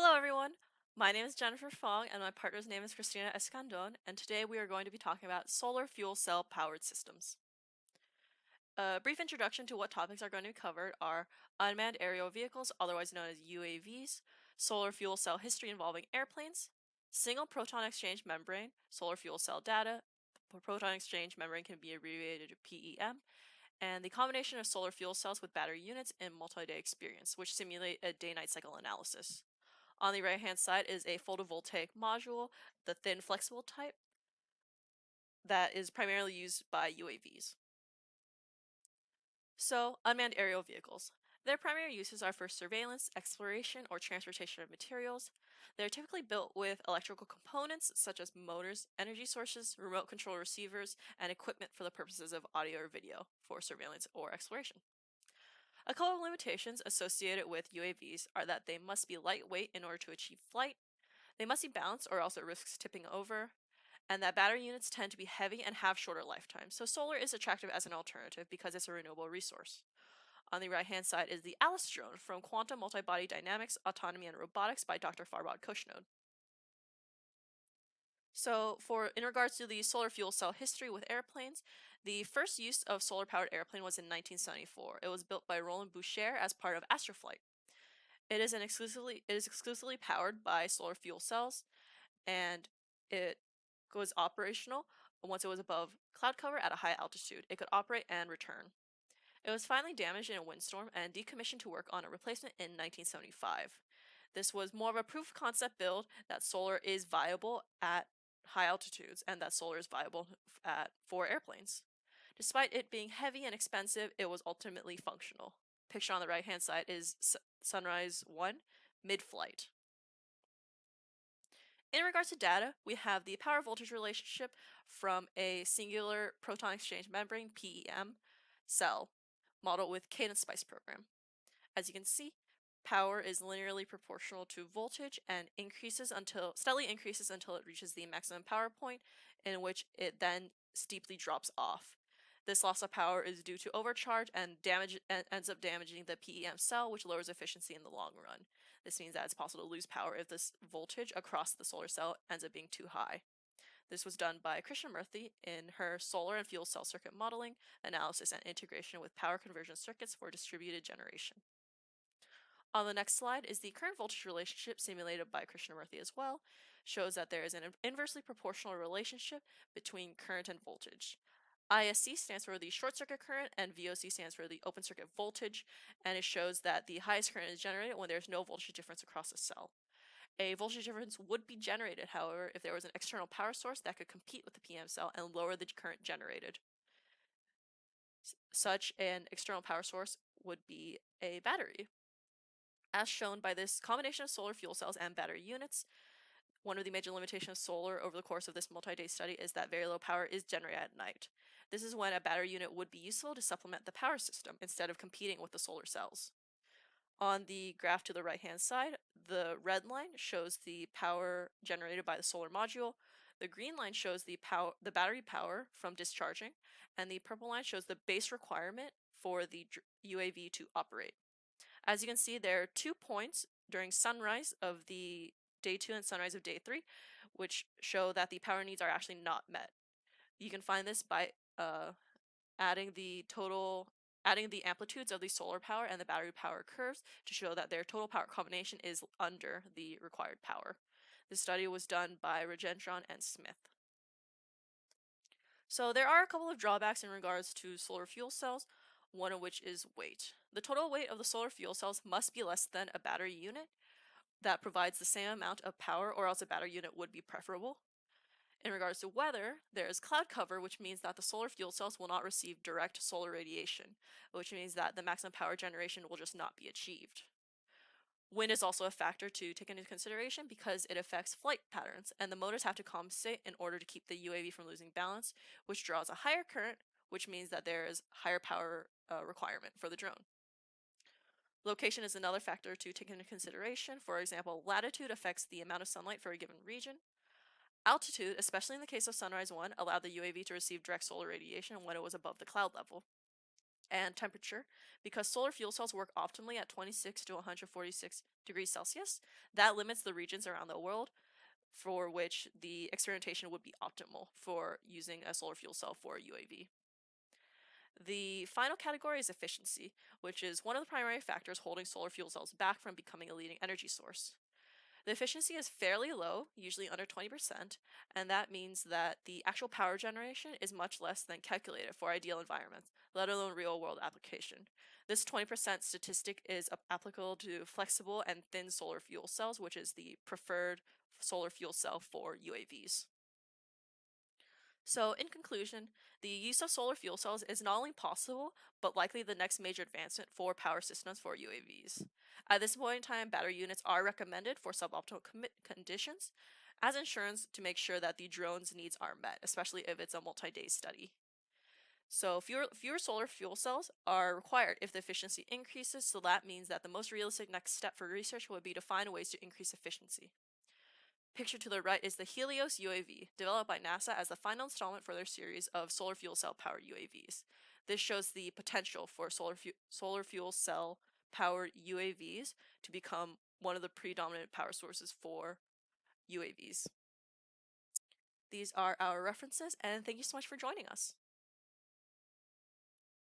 Hello everyone! My name is Jennifer Fong and my partner's name is Christina Escandon, and today we are going to be talking about solar fuel cell powered systems. A brief introduction to what topics are going to be covered are unmanned aerial vehicles, otherwise known as UAVs, solar fuel cell history involving airplanes, single proton exchange membrane, solar fuel cell data, proton exchange membrane can be abbreviated to PEM, and the combination of solar fuel cells with battery units in multi-day experience, which simulate a day-night cycle analysis. On the right-hand side is a photovoltaic module, the thin flexible type, that is primarily used by UAVs. So, unmanned aerial vehicles. Their primary uses are for surveillance, exploration, or transportation of materials. They're typically built with electrical components such as motors, energy sources, remote control receivers, and equipment for the purposes of audio or video for surveillance or exploration. A couple of limitations associated with UAVs are that they must be lightweight in order to achieve flight, they must be balanced or else it risks tipping over, and that battery units tend to be heavy and have shorter lifetimes, so solar is attractive as an alternative because it's a renewable resource. On the right-hand side is the Alice drone from Quantum Multibody Dynamics, Autonomy and Robotics by Dr. Farbod Koshnod. So, in regards to the solar fuel cell history with airplanes, the first use of solar-powered airplane was in 1974. It was built by Roland Boucher as part of Astroflight. It is exclusively powered by solar fuel cells, and it was operational once it was above cloud cover at a high altitude. It could operate and return. It was finally damaged in a windstorm and decommissioned to work on a replacement in 1975. This was more of a proof of concept build that solar is viable at high altitudes and that solar is viable for airplanes. Despite it being heavy and expensive, it was ultimately functional. Picture on the right hand side is Sunrise 1 mid flight. In regards to data, we have the power voltage relationship from a singular proton exchange membrane PEM cell modeled with cadence spice program. As you can see, power is linearly proportional to voltage and steadily increases until it reaches the maximum power point, in which it then steeply drops off. This loss of power is due to overcharge and ends up damaging the PEM cell, which lowers efficiency in the long run. This means that it's possible to lose power if this voltage across the solar cell ends up being too high. This was done by Christina in her solar and fuel cell circuit modeling, analysis, and integration with power conversion circuits for distributed generation. On the next slide is the current voltage relationship simulated by Krishnamurthy as well, shows that there is an inversely proportional relationship between current and voltage. ISC stands for the short circuit current and VOC stands for the open circuit voltage, and it shows that the highest current is generated when there's no voltage difference across the cell. A voltage difference would be generated, however, if there was an external power source that could compete with the PM cell and lower the current generated. Such an external power source would be a battery. As shown by this combination of solar fuel cells and battery units, one of the major limitations of solar over the course of this multi-day study is that very low power is generated at night. This is when a battery unit would be useful to supplement the power system instead of competing with the solar cells. On the graph to the right-hand side, the red line shows the power generated by the solar module, the green line shows the battery power from discharging, and the purple line shows the base requirement for the UAV to operate. As you can see, there are 2 points during sunrise of the day 2 and sunrise of day 3, which show that the power needs are actually not met. You can find this by adding the amplitudes of the solar power and the battery power curves to show that their total power combination is under the required power. This study was done by Rajendran and Smith. So there are a couple of drawbacks in regards to solar fuel cells, one of which is weight. The total weight of the solar fuel cells must be less than a battery unit that provides the same amount of power, or else a battery unit would be preferable. In regards to weather, there is cloud cover, which means that the solar fuel cells will not receive direct solar radiation, which means that the maximum power generation will just not be achieved. Wind is also a factor to take into consideration because it affects flight patterns, and the motors have to compensate in order to keep the UAV from losing balance, which draws a higher current, which means that there is higher power requirement for the drone. Location is another factor to take into consideration. For example, latitude affects the amount of sunlight for a given region. Altitude, especially in the case of Sunrise 1, allowed the UAV to receive direct solar radiation when it was above the cloud level. and temperature, because solar fuel cells work optimally at 26 to 146 degrees Celsius. That limits the regions around the world for which the experimentation would be optimal for using a solar fuel cell for a UAV. The final category is efficiency, which is one of the primary factors holding solar fuel cells back from becoming a leading energy source. The efficiency is fairly low, usually under 20%, and that means that the actual power generation is much less than calculated for ideal environments, let alone real world application. This 20% statistic is applicable to flexible and thin solar fuel cells, which is the preferred solar fuel cell for UAVs. So, in conclusion, the use of solar fuel cells is not only possible, but likely the next major advancement for power systems for UAVs. At this point in time, battery units are recommended for suboptimal conditions as insurance to make sure that the drone's needs are met, especially if it's a multi day study. So, fewer solar fuel cells are required if the efficiency increases, so that means that the most realistic next step for research would be to find ways to increase efficiency. Picture to the right is the Helios UAV, developed by NASA as the final installment for their series of solar fuel cell powered UAVs. This shows the potential for solar fuel cell powered UAVs to become one of the predominant power sources for UAVs. These are our references, and thank you so much for joining us.